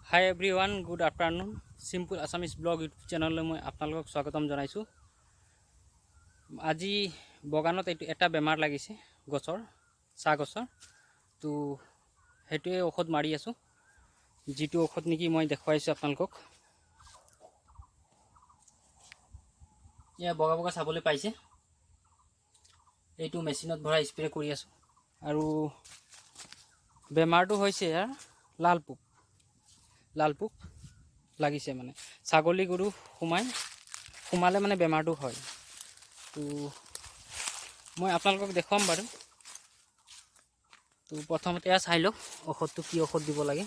হাই everyone, good afternoon. চিম্পুল Assamese blog YouTube চেনেললৈ মই আপোনালোকক স্বাগতম জনাইছোঁ। আজি বাগানত এটা বেমাৰ লাগিছে গছৰ, চাহ গছৰ। তো সেইটোৱে ঔষধ মাৰি আছোঁ, যিটো ঔষধ নেকি মই দেখুৱাইছোঁ আপোনালোকক। এয়া বগা বগা চাবলৈ পাইছে, এইটো মেচিনত ভৰাই স্প্ৰে কৰি আছোঁ। আৰু বেমাৰটো হৈছে ইয়াৰ লাল পোক লাগিছে, মানে ছাগলী গৰু সোমালে মানে বেমাৰটো হয়। তো মই আপোনালোকক দেখুৱাম বাৰু। তো প্ৰথমতে চাই লওক ঔষধটো কি ঔষধ দিব লাগে।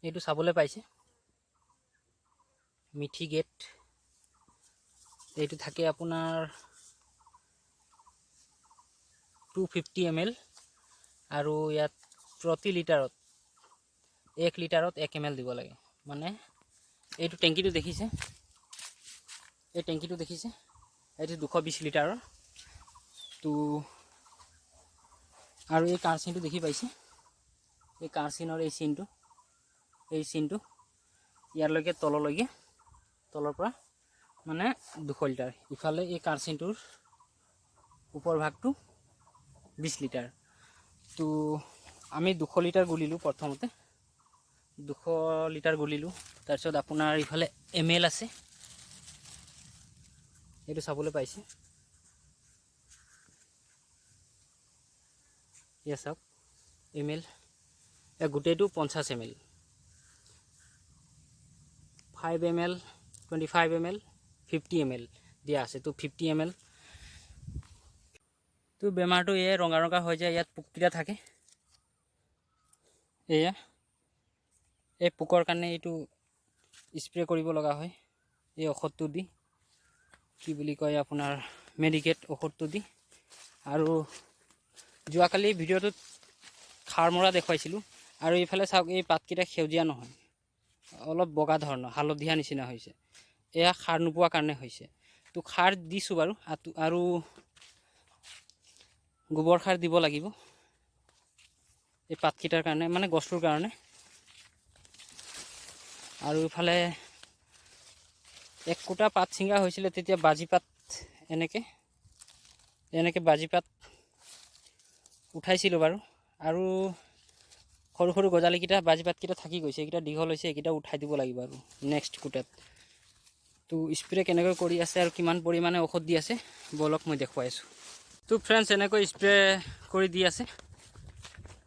এইটো চাবলৈ পাইছে, মিঠি গেট। এইটো থাকে আপোনাৰ 250 ml, আৰু ইয়াত প্ৰতি লিটাৰত 1 লিটাৰত 1 ml দিব লাগে। মানে এইটো টেংকিটো দেখিছে, এই টেংকিটো দেখিছে, এইটো 220 লিটাৰৰ। তো আৰু এই কাঁচিনটো দেখি পাইছে, এই কাঁচিনৰ এই চিনটো ইয়াৰলৈকে তলৰ পৰা মানে 200 লিটাৰ। ইফালে এই কাঁচিনটোৰ ওপৰ ভাগটো 20 লিটাৰ। তো আমি 200 লিটাৰ গুলিলোঁ, প্ৰথমতে 200 লিটাৰ গুলিলোঁ। তাৰপিছত আপোনাৰ ইফালে ml আছে, এইটো চাবলৈ পাইছে। এয়া চাওক ml, গোটেইটো 50 ml, 5 ml, 25 ml, 50 ml দিয়া আছে। তো 50 ml। তো বেমাৰটো এই ৰঙা ৰঙা হৈ যায়, ইয়াত পোককেইটা থাকে। এয়া এই পোকৰ কাৰণে এইটো স্প্ৰে কৰিব লগা হয়, এই ঔষধটো দি, কি বুলি কয় আপোনাৰ মেডিকেট ঔষধটো দি। আৰু যোৱাকালি ভিডিঅ'টোত খাৰ মৰা দেখুৱাইছিলোঁ। আৰু এইফালে চাওক, এই পাতকেইটা সেউজীয়া নহয়, অলপ বগা ধৰণৰ, হালধীয়া নিচিনা হৈছে। এয়া সাৰ নোপোৱাৰ কাৰণে হৈছে। তো সাৰ দিছোঁ বাৰু, আৰু গোবৰ সাৰ দিব লাগিব এই পাতকেইটাৰ কাৰণে, মানে গছটোৰ কাৰণে। আৰু ইফালে এক কুটা পাত ছিঙা হৈছিলে, তেতিয়া বাজি পাত এনেকৈ বাজি পাত উঠাইছিলোঁ বাৰু। আৰু সৰু সৰু গজালিকেইটা, বাজি পাতকেইটা থাকি গৈছে, এইকেইটা দীঘল হৈছে, এইকেইটা উঠাই দিব লাগিব আৰু নেক্সট কুটাত। তো স্প্ৰে কেনেকৈ কৰি আছে আৰু কিমান পৰিমাণে ঔষধ দি আছে বলক মই দেখুৱাই আছোঁ। তো ফ্ৰেণ্ডছ, এনেকৈ স্প্ৰে কৰি দি আছে।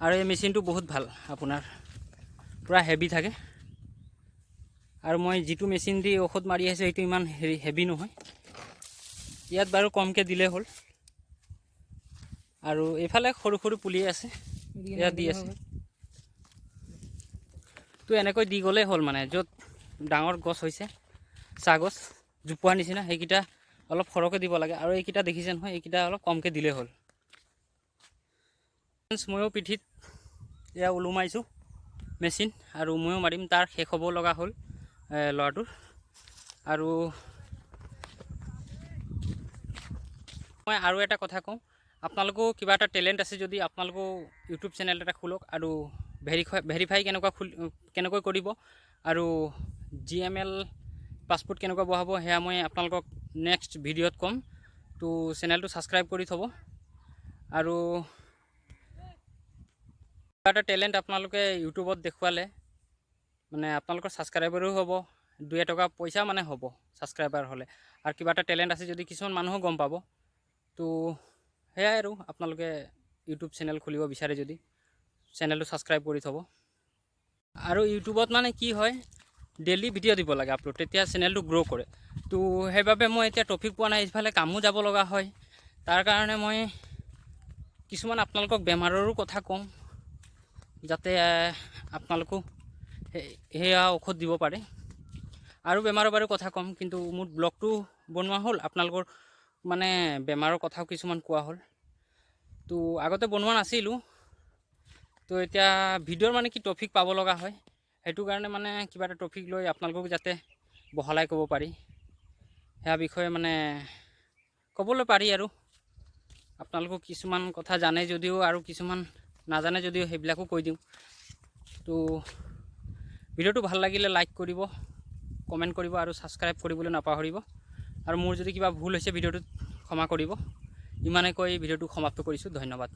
আৰু এই মেচিনটো বহুত ভাল, আপোনাৰ পূৰা হেভি থাকে। আৰু মই যিটো মেচিন দি ঔষধ মাৰি আছোঁ সেইটো ইমান হেভি নহয়, ইয়াত বাৰু কমকৈ দিলেই হ'ল। আৰু এইফালে সৰু সৰু পুলি আছে, ইয়াত দি আছে। তো এনেকৈ দি গ'লেই হ'ল, মানে য'ত ডাঙৰ গছ হৈছে, চাহ গছ জোপোৱাৰ নিচিনা, সেইকেইটা অলপ সৰহকৈ দিব লাগে। আৰু এইকেইটা দেখিছে নহয়, এইকেইটা অলপ কমকৈ দিলেই হ'ল। ময়ো পিঠিত এয়া ওলোমাইছোঁ মেচিন, আৰু ময়ো মাৰিম। তাৰ শেষ হ'ব লগা হ'ল ল'ৰাটোৰ। আৰু মই আৰু এটা কথা কওঁ, আপোনালোকেও কিবা এটা টেলেণ্ট আছে যদি আপোনালোকেও ইউটিউব চেনেল এটা খোলক, আৰু ভেৰিফাই কেনেকৈ কৰিব, আৰু GML পাছপোৰ্ট কেনেকৈ বহাব, সেয়া মই আপোনালোকক নেক্সট ভিডিঅ'ত ক'ম। তো চেনেলটো ছাবস্ক্ৰাইব কৰি থ'ব। আৰু কিবা এটা টেলেণ্ট আপোনালোকে ইউটিউবত দেখুৱালে মানে আপোনালোকৰ ছাবস্ক্ৰাইবাৰো হ'ব, 2 এটকা পইচা মানে হ'ব ছাবস্ক্ৰাইবাৰ হ'লে। আৰু কিবা এটা টেলেণ্ট আছে যদি কিছুমান মানুহো গম পাব। তো সেয়াই, আৰু আপোনালোকে ইউটিউব চেনেল খুলিব বিচাৰে যদি চেনেলটো ছাবস্ক্ৰাইব কৰি থ'ব। আৰু ইউটিউবত মানে কি হয়, ডেইলি ভিডিঅ' দিব লাগে আপলোড, তেতিয়া চেনেলটো গ্ৰ' কৰে। তো সেইবাবে মই এতিয়া টপিক পোৱা নাই, ইফালে কামো যাব লগা হয়। তাৰ কাৰণে মই কিছুমান আপোনালোকক বেমাৰৰো কথা কওঁ, যাতে আপোনালোকো সেয়া ঔষধ দিব পাৰে। আৰু বেমাৰৰ বাৰু কথা ক'ম, কিন্তু মোৰ ব্লগটো বনোৱা হ'ল, আপোনালোকৰ মানে বেমাৰৰ কথাও কিছুমান কোৱা হ'ল। তো আগতে বনোৱা নাছিলোঁ, তো এতিয়া ভিডিঅ'ৰ মানে কি টপিক পাব লগা হয়, সেইটো কাৰণে মানে কিবা এটা টপিক লৈ আপোনালোকক যাতে বহলাই ক'ব পাৰি, সেয়া বিষয়ে মানে ক'বলৈ পাৰি আৰু আপোনালোকো কিছুমান কথা জানে যদিও আৰু কিছুমান নাজানে যদিও সেইবিলাকো কৈ দিওঁ। তো ভিডিঅ'টো ভাল লাগিলে লাইক কৰিব, কমেণ্ট কৰিব আৰু ছাবস্ক্ৰাইব কৰিবলৈ নাপাহৰিব। আৰু মোৰ যদি কিবা ভুল হৈছে ভিডিঅ'টোত ক্ষমা কৰিব। ইমানে কৈ ভিডিঅ'টো সমাপ্ত কৰিছোঁ। ধন্যবাদ।